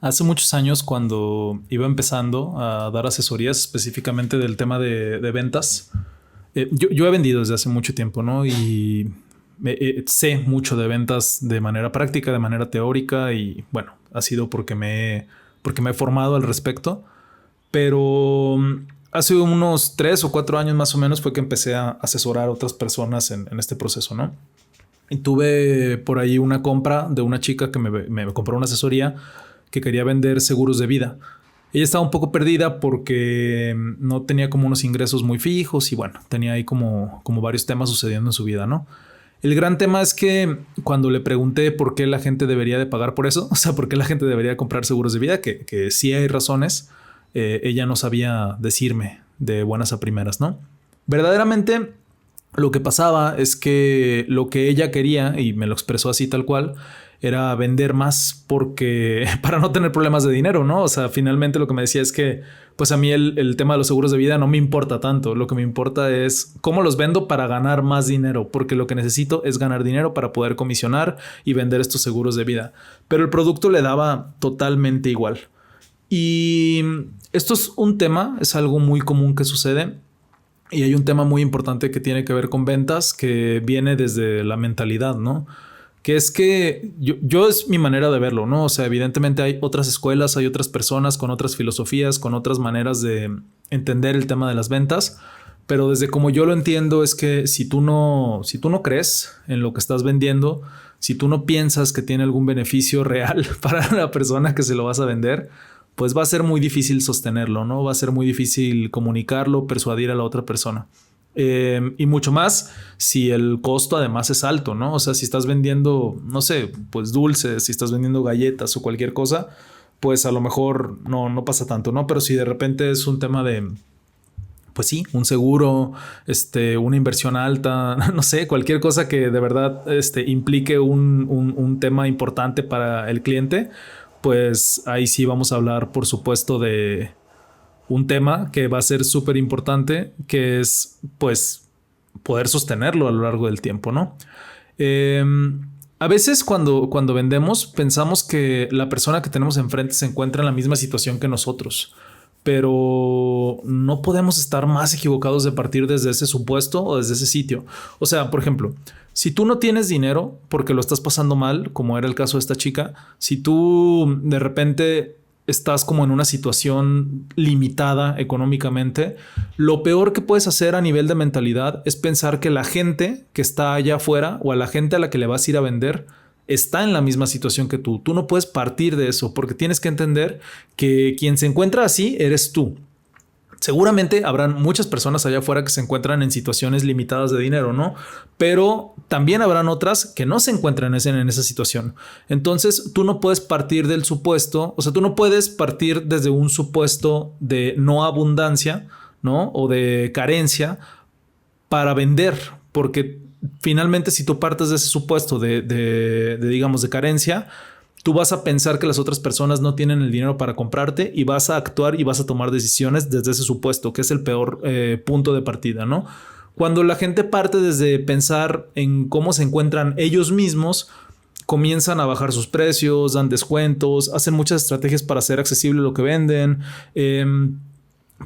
Hace muchos años, cuando iba empezando a dar asesorías específicamente del tema de ventas, yo he vendido desde hace mucho tiempo, ¿no? Y sé mucho de ventas de manera práctica, de manera teórica y bueno, ha sido porque me he formado al respecto. Pero hace unos 3 o 4 años más o menos fue que empecé a asesorar a otras personas en este proceso, ¿no? Y tuve por ahí una compra de una chica que me compró una asesoría que quería vender seguros de vida. Ella estaba un poco perdida porque no tenía como unos ingresos muy fijos y bueno, tenía ahí como varios temas sucediendo en su vida, ¿no? El gran tema es que cuando le pregunté por qué la gente debería de pagar por eso, o sea, por qué la gente debería comprar seguros de vida, que sí hay razones, ella no sabía decirme de buenas a primeras, ¿no? Verdaderamente lo que pasaba es que lo que ella quería, y me lo expresó así tal cual, era vender más porque para no tener problemas de dinero, ¿no? O sea, finalmente lo que me decía es que pues a mí el tema de los seguros de vida no me importa tanto. Lo que me importa es cómo los vendo para ganar más dinero, porque lo que necesito es ganar dinero para poder comisionar y vender estos seguros de vida. Pero el producto le daba totalmente igual. Y esto es un tema, es algo muy común que sucede. Y hay un tema muy importante que tiene que ver con ventas que viene desde la mentalidad, ¿no? Que es que yo es mi manera de verlo, ¿no? O sea, evidentemente hay otras escuelas, hay otras personas con otras filosofías, con otras maneras de entender el tema de las ventas, pero desde como yo lo entiendo es que si tú no crees en lo que estás vendiendo, si tú no piensas que tiene algún beneficio real para la persona que se lo vas a vender, pues va a ser muy difícil sostenerlo, ¿no? Va a ser muy difícil comunicarlo, persuadir a la otra persona. Y mucho más si el costo además es alto, ¿no? O sea, si estás vendiendo, no sé, pues dulces, si estás vendiendo galletas o cualquier cosa, pues a lo mejor no pasa tanto, ¿no? Pero si de repente es un tema de, pues sí, un seguro, una inversión alta, no sé, cualquier cosa que de verdad implique un tema importante para el cliente, pues ahí sí vamos a hablar, por supuesto, de un tema que va a ser súper importante, que es, pues, poder sostenerlo a lo largo del tiempo, ¿no? Eh, a veces cuando vendemos pensamos que la persona que tenemos enfrente se encuentra en la misma situación que nosotros, pero no podemos estar más equivocados de partir desde ese supuesto o desde ese sitio. O sea, por ejemplo, si tú no tienes dinero porque lo estás pasando mal, como era el caso de esta chica, si tú de repente estás como en una situación limitada económicamente, lo peor que puedes hacer a nivel de mentalidad es pensar que la gente que está allá afuera o a la gente a la que le vas a ir a vender está en la misma situación que tú. Tú no puedes partir de eso porque tienes que entender que quien se encuentra así eres tú. Seguramente habrán muchas personas allá afuera que se encuentran en situaciones limitadas de dinero, ¿no? Pero también habrán otras que no se encuentran en esa situación. Entonces, tú no puedes partir del supuesto, o sea, tú no puedes partir desde un supuesto de no abundancia, ¿no? O de carencia para vender, porque finalmente si tú partes de ese supuesto digamos, de carencia, tú vas a pensar que las otras personas no tienen el dinero para comprarte y vas a actuar y vas a tomar decisiones desde ese supuesto, que es el peor punto de partida, ¿no? Cuando la gente parte desde pensar en cómo se encuentran ellos mismos, comienzan a bajar sus precios, dan descuentos, hacen muchas estrategias para hacer accesible lo que venden.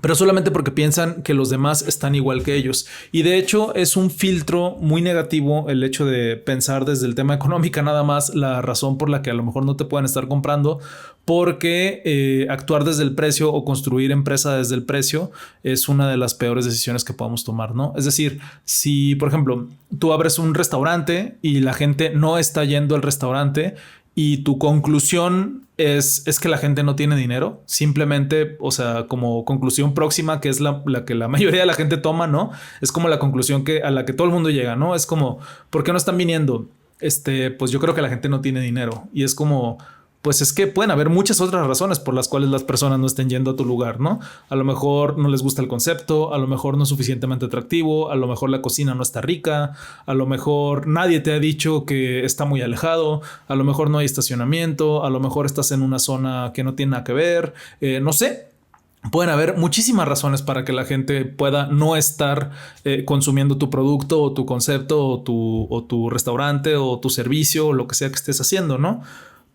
Pero solamente porque piensan que los demás están igual que ellos. Y de hecho es un filtro muy negativo el hecho de pensar desde el tema económico nada más, la razón por la que a lo mejor no te pueden estar comprando, porque actuar desde el precio o construir empresa desde el precio es una de las peores decisiones que podemos tomar, ¿no? Es decir, si por ejemplo tú abres un restaurante y la gente no está yendo al restaurante, y tu conclusión es que la gente no tiene dinero, simplemente, o sea, como conclusión próxima, que es la que la mayoría de la gente toma, ¿no? Es como la conclusión a la que todo el mundo llega, ¿no? Es como, ¿por qué no están viniendo? Pues yo creo que la gente no tiene dinero. Y es como, pues es que pueden haber muchas otras razones por las cuales las personas no estén yendo a tu lugar, ¿no? A lo mejor no les gusta el concepto, a lo mejor no es suficientemente atractivo, a lo mejor la cocina no está rica, a lo mejor nadie te ha dicho que está muy alejado, a lo mejor no hay estacionamiento, a lo mejor estás en una zona que no tiene nada que ver, no sé. Pueden haber muchísimas razones para que la gente pueda no estar consumiendo tu producto o tu concepto o tu restaurante o tu servicio o lo que sea que estés haciendo, ¿no?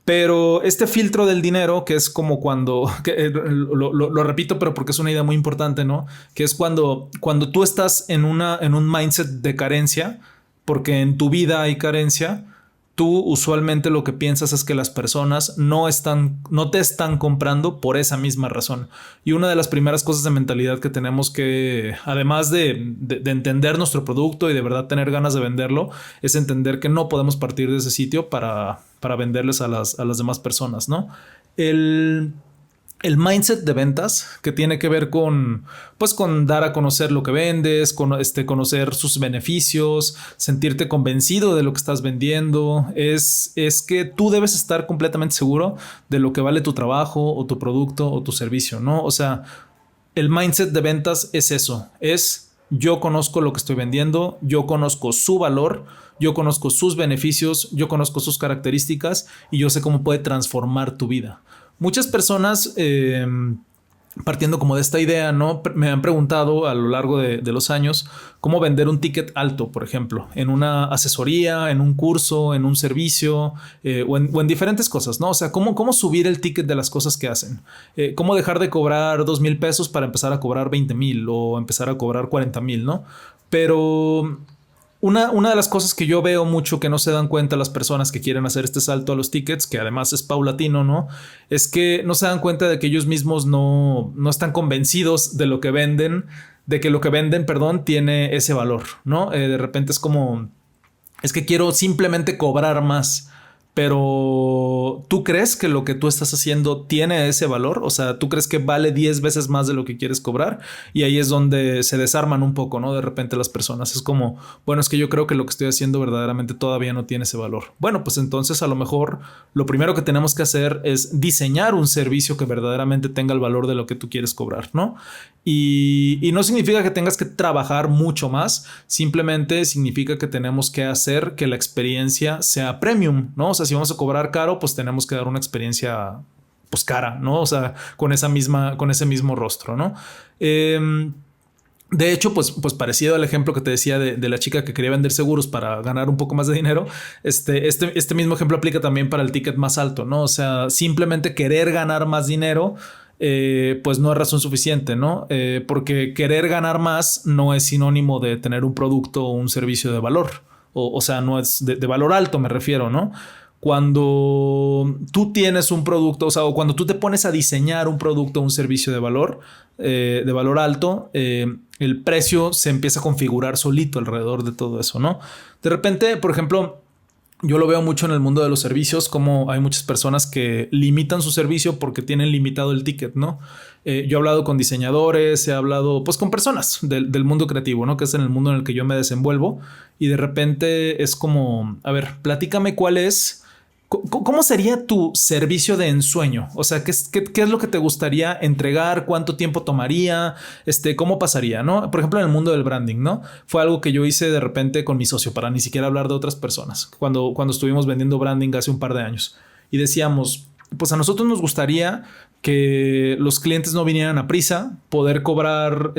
Pero este filtro del dinero, que es como cuando, lo repito, pero porque es una idea muy importante, ¿no? Que es cuando tú estás en un mindset de carencia, porque en tu vida hay carencia, tú usualmente lo que piensas es que las personas no te están comprando por esa misma razón. Y una de las primeras cosas de mentalidad que tenemos que, además de entender nuestro producto y de verdad tener ganas de venderlo, es entender que no podemos partir de ese sitio para venderles a las demás personas, ¿no? El mindset de ventas, que tiene que ver pues con dar a conocer lo que vendes, conocer sus beneficios, sentirte convencido de lo que estás vendiendo, es que tú debes estar completamente seguro de lo que vale tu trabajo o tu producto o tu servicio, ¿no? O sea, el mindset de ventas es eso, es yo conozco lo que estoy vendiendo, yo conozco su valor, yo conozco sus beneficios, yo conozco sus características y yo sé cómo puede transformar tu vida. Muchas personas, partiendo como de esta idea, ¿no? Me han preguntado a lo largo de los años cómo vender un ticket alto, por ejemplo, en una asesoría, en un curso, en un servicio o en diferentes cosas, ¿no? O sea, cómo subir el ticket de las cosas que hacen. Cómo dejar de cobrar 2,000 pesos para empezar a cobrar 20,000 o empezar a cobrar 40,000, ¿no? Pero una de las cosas que yo veo mucho que no se dan cuenta las personas que quieren hacer este salto a los tickets, que además es paulatino, ¿no? Es que no se dan cuenta de que ellos mismos no están convencidos de lo que venden, de que lo que venden, perdón, tiene ese valor, ¿no? De repente es que quiero simplemente cobrar más. Pero ¿tú crees que lo que tú estás haciendo tiene ese valor? O sea, ¿tú crees que vale 10 veces más de lo que quieres cobrar? Y ahí es donde se desarman un poco, ¿no? De repente las personas. Es como, bueno, es que yo creo que lo que estoy haciendo verdaderamente todavía no tiene ese valor. Bueno, pues entonces a lo mejor lo primero que tenemos que hacer es diseñar un servicio que verdaderamente tenga el valor de lo que tú quieres cobrar, ¿no? Y no significa que tengas que trabajar mucho más, simplemente significa que tenemos que hacer que la experiencia sea premium, ¿no? O sea, si vamos a cobrar caro, pues tenemos que dar una experiencia pues cara, ¿no? O sea, con ese mismo rostro, ¿no? De hecho, pues parecido al ejemplo que te decía de la chica que quería vender seguros para ganar un poco más de dinero, este mismo ejemplo aplica también para el ticket más alto, ¿no? O sea, simplemente querer ganar más dinero pues no es razón suficiente, ¿no? Porque querer ganar más no es sinónimo de tener un producto o un servicio de valor. O sea, no es de valor alto, me refiero, ¿no? Cuando tú tienes un producto, o sea, o cuando tú te pones a diseñar un producto o un servicio de valor alto, el precio se empieza a configurar solito alrededor de todo eso, ¿no? De repente, por ejemplo, yo lo veo mucho en el mundo de los servicios, como hay muchas personas que limitan su servicio porque tienen limitado el ticket, ¿no? Yo he hablado con diseñadores, he hablado pues con personas del mundo creativo, ¿no? Que es en el mundo en el que yo me desenvuelvo y de repente es como, a ver, platícame ¿cómo sería tu servicio de ensueño? O sea, ¿qué es lo que te gustaría entregar? ¿Cuánto tiempo tomaría? ¿Cómo pasaría? ¿No? Por ejemplo, en el mundo del branding, ¿no? Fue algo que yo hice de repente con mi socio para ni siquiera hablar de otras personas. Cuando estuvimos vendiendo branding hace un par de años y decíamos, pues a nosotros nos gustaría que los clientes no vinieran a prisa, poder cobrar,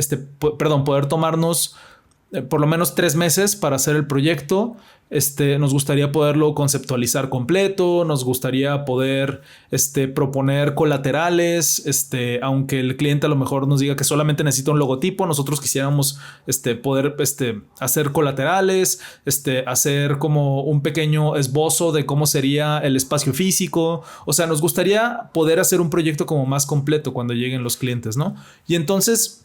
poder tomarnos por lo menos 3 meses para hacer el proyecto. Nos gustaría poderlo conceptualizar completo, nos gustaría poder proponer colaterales, aunque el cliente a lo mejor nos diga que solamente necesita un logotipo, nosotros quisiéramos poder hacer colaterales, hacer como un pequeño esbozo de cómo sería el espacio físico. O sea, nos gustaría poder hacer un proyecto como más completo cuando lleguen los clientes, ¿no? Y entonces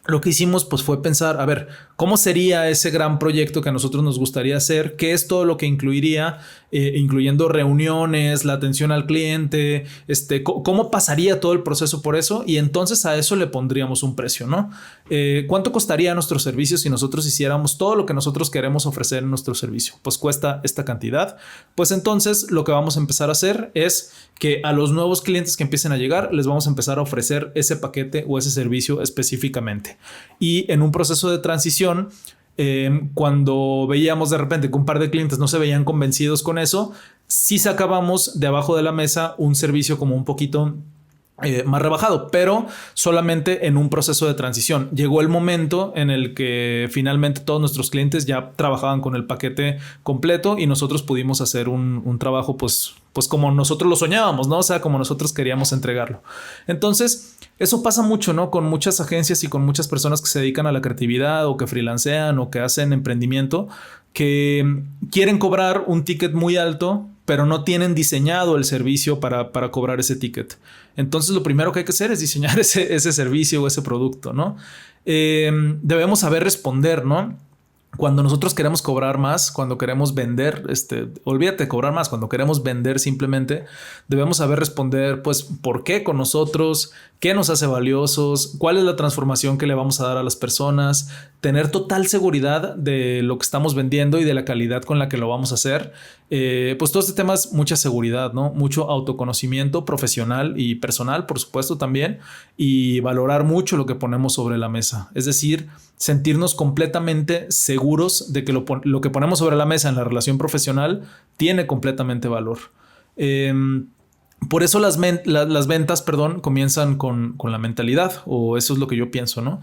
lo que hicimos pues fue pensar, a ver, ¿cómo sería ese gran proyecto que a nosotros nos gustaría hacer? ¿Qué es todo lo que incluiría? Incluyendo reuniones, la atención al cliente, ¿cómo pasaría todo el proceso por eso? Y entonces a eso le pondríamos un precio, ¿no? ¿Cuánto costaría nuestro servicio si nosotros hiciéramos todo lo que nosotros queremos ofrecer en nuestro servicio? Pues cuesta esta cantidad. Pues entonces lo que vamos a empezar a hacer es que a los nuevos clientes que empiecen a llegar les vamos a empezar a ofrecer ese paquete o ese servicio específicamente. Y en un proceso de transición, cuando veíamos de repente que un par de clientes no se veían convencidos con eso, sí sacábamos de abajo de la mesa un servicio como un poquito más rebajado, pero solamente en un proceso de transición. Llegó el momento en el que finalmente todos nuestros clientes ya trabajaban con el paquete completo y nosotros pudimos hacer un trabajo pues como nosotros lo soñábamos, ¿no? O sea, como nosotros queríamos entregarlo. Entonces, eso pasa mucho, ¿no? Con muchas agencias y con muchas personas que se dedican a la creatividad o que freelancean o que hacen emprendimiento, que quieren cobrar un ticket muy alto, pero no tienen diseñado el servicio para cobrar ese ticket. Entonces, lo primero que hay que hacer es diseñar ese servicio o ese producto, ¿no? Debemos saber responder, ¿no? Cuando nosotros queremos cobrar más, cuando queremos vender, olvídate de cobrar más, cuando queremos vender simplemente, debemos saber responder, pues, ¿por qué con nosotros? ¿Qué nos hace valiosos? ¿Cuál es la transformación que le vamos a dar a las personas? Tener total seguridad de lo que estamos vendiendo y de la calidad con la que lo vamos a hacer. Pues todo este tema es mucha seguridad, ¿no? Mucho autoconocimiento profesional y personal, por supuesto, también, y valorar mucho lo que ponemos sobre la mesa. Es decir, sentirnos completamente seguros de que lo que ponemos sobre la mesa en la relación profesional tiene completamente valor. Por eso las ventas, comienzan con la mentalidad, o eso es lo que yo pienso, ¿no?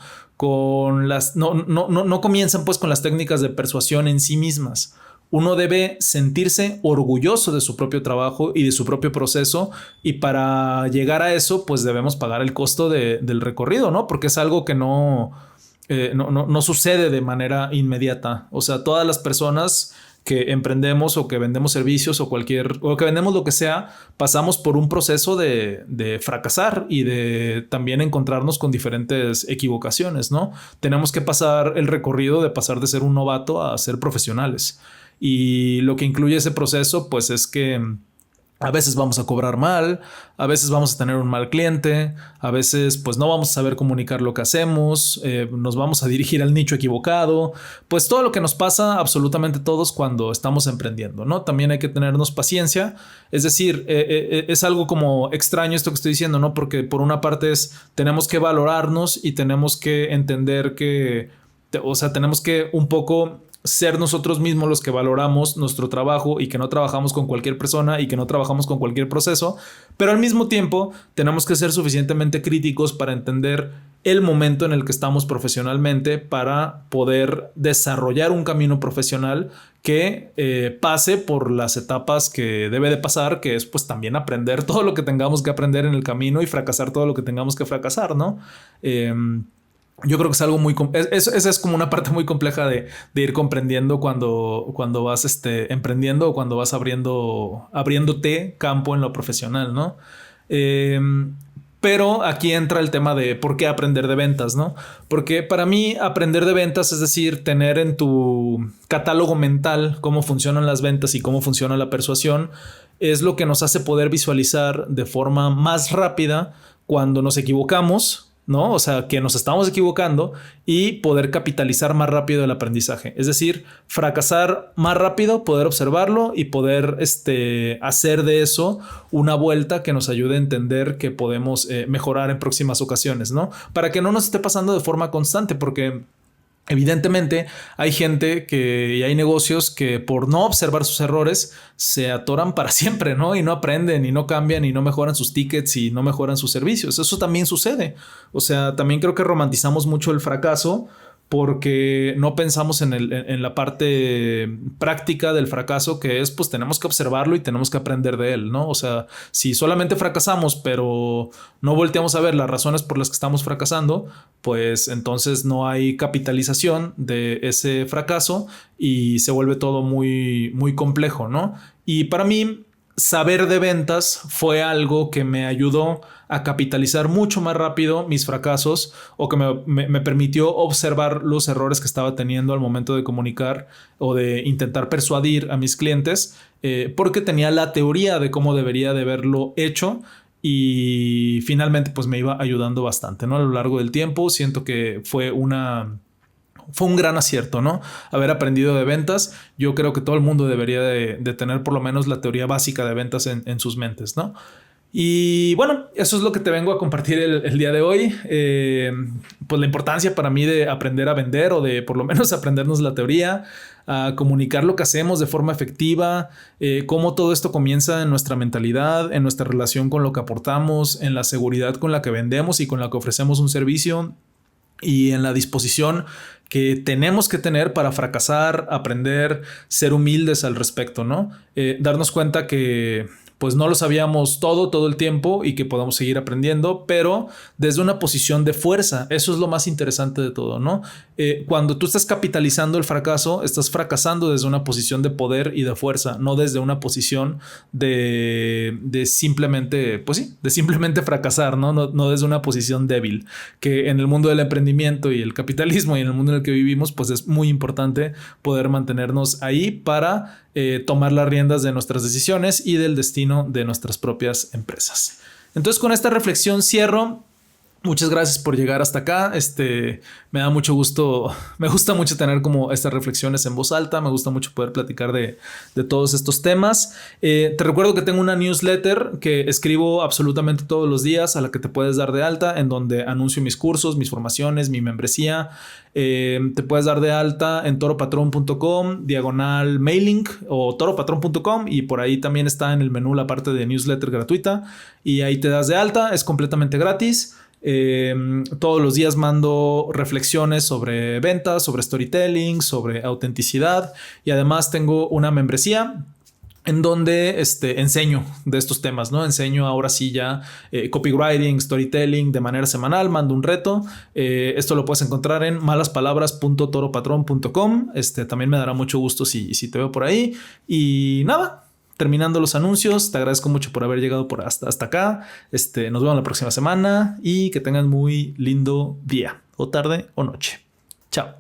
No comienzan pues con las técnicas de persuasión en sí mismas. Uno debe sentirse orgulloso de su propio trabajo y de su propio proceso, y para llegar a eso pues debemos pagar el costo del recorrido, ¿no? Porque es algo que no sucede de manera inmediata. O sea, todas las personas que emprendemos o que vendemos servicios o que vendemos lo que sea, pasamos por un proceso de fracasar y de también encontrarnos con diferentes equivocaciones, ¿no? Tenemos que pasar el recorrido de pasar de ser un novato a ser profesionales. Y lo que incluye ese proceso, pues, es que a veces vamos a cobrar mal, a veces vamos a tener un mal cliente, a veces pues no vamos a saber comunicar lo que hacemos, nos vamos a dirigir al nicho equivocado, pues todo lo que nos pasa absolutamente todos cuando estamos emprendiendo, ¿no? También hay que tenernos paciencia, es decir, es algo como extraño esto que estoy diciendo, ¿no? Porque por una parte tenemos que valorarnos y tenemos que entender que, o sea, tenemos que un poco ser nosotros mismos los que valoramos nuestro trabajo y que no trabajamos con cualquier persona y que no trabajamos con cualquier proceso, pero al mismo tiempo tenemos que ser suficientemente críticos para entender el momento en el que estamos profesionalmente para poder desarrollar un camino profesional que pase por las etapas que debe de pasar, que es pues también aprender todo lo que tengamos que aprender en el camino y fracasar todo lo que tengamos que fracasar, ¿no? Yo creo que es algo muy... Esa es como una parte muy compleja de ir comprendiendo cuando vas emprendiendo o cuando vas abriéndote campo en lo profesional, ¿no? Pero aquí entra el tema de por qué aprender de ventas, ¿no? Porque para mí aprender de ventas, es decir, tener en tu catálogo mental cómo funcionan las ventas y cómo funciona la persuasión, es lo que nos hace poder visualizar de forma más rápida cuando nos equivocamos, ¿no? O sea, que nos estamos equivocando y poder capitalizar más rápido el aprendizaje. Es decir, fracasar más rápido, poder observarlo y poder hacer de eso una vuelta que nos ayude a entender que podemos mejorar en próximas ocasiones, ¿no? Para que no nos esté pasando de forma constante, porque evidentemente hay gente y hay negocios que por no observar sus errores se atoran para siempre, ¿no? Y no aprenden y no cambian y no mejoran sus tickets y no mejoran sus servicios. Eso también sucede. O sea, también creo que romantizamos mucho el fracaso porque no pensamos en la parte práctica del fracaso, que es pues tenemos que observarlo y tenemos que aprender de él, ¿no? O sea, si solamente fracasamos pero no volteamos a ver las razones por las que estamos fracasando, pues entonces no hay capitalización de ese fracaso y se vuelve todo muy, muy complejo, ¿no? Y para mí, saber de ventas fue algo que me ayudó a capitalizar mucho más rápido mis fracasos, o que me permitió observar los errores que estaba teniendo al momento de comunicar o de intentar persuadir a mis clientes, porque tenía la teoría de cómo debería de haberlo hecho. Y finalmente pues me iba ayudando bastante, ¿no? A lo largo del tiempo siento que fue un gran acierto, ¿no? Haber aprendido de ventas. Yo creo que todo el mundo debería de tener por lo menos la teoría básica de ventas en sus mentes, ¿no? Y bueno, eso es lo que te vengo a compartir el día de hoy. Pues la importancia para mí de aprender a vender o de por lo menos aprendernos la teoría, a comunicar lo que hacemos de forma efectiva, cómo todo esto comienza en nuestra mentalidad, en nuestra relación con lo que aportamos, en la seguridad con la que vendemos y con la que ofrecemos un servicio y en la disposición que tenemos que tener para fracasar, aprender, ser humildes al respecto, ¿no? Darnos cuenta que pues no lo sabíamos todo el tiempo y que podamos seguir aprendiendo, pero desde una posición de fuerza. Eso es lo más interesante de todo, ¿no? Cuando tú estás capitalizando el fracaso, estás fracasando desde una posición de poder y de fuerza, no desde una posición de simplemente, pues sí, de simplemente fracasar, ¿no? No desde una posición débil, que en el mundo del emprendimiento y el capitalismo y en el mundo en el que vivimos, pues es muy importante poder mantenernos ahí para tomar las riendas de nuestras decisiones y del destino de nuestras propias empresas. Entonces, con esta reflexión cierro. Muchas gracias por llegar hasta acá. Me da mucho gusto. Me gusta mucho tener como estas reflexiones en voz alta. Me gusta mucho poder platicar de todos estos temas. Te recuerdo que tengo una newsletter que escribo absolutamente todos los días, a la que te puedes dar de alta, en donde anuncio mis cursos, mis formaciones, mi membresía. Te puedes dar de alta en toropatrón.com/mailing o toropatrón.com, y por ahí también está en el menú la parte de newsletter gratuita, y ahí te das de alta. Es completamente gratis. Todos los días mando reflexiones sobre ventas, sobre storytelling, sobre autenticidad, y además tengo una membresía en donde enseño de estos temas, ¿no? Enseño ahora sí ya copywriting, storytelling de manera semanal, mando un reto. Esto lo puedes encontrar en malaspalabras.toropatrón.com. También me dará mucho gusto si te veo por ahí. Y nada, terminando los anuncios, te agradezco mucho por haber llegado hasta acá. Nos vemos la próxima semana y que tengan muy lindo día, o tarde o noche. Chao.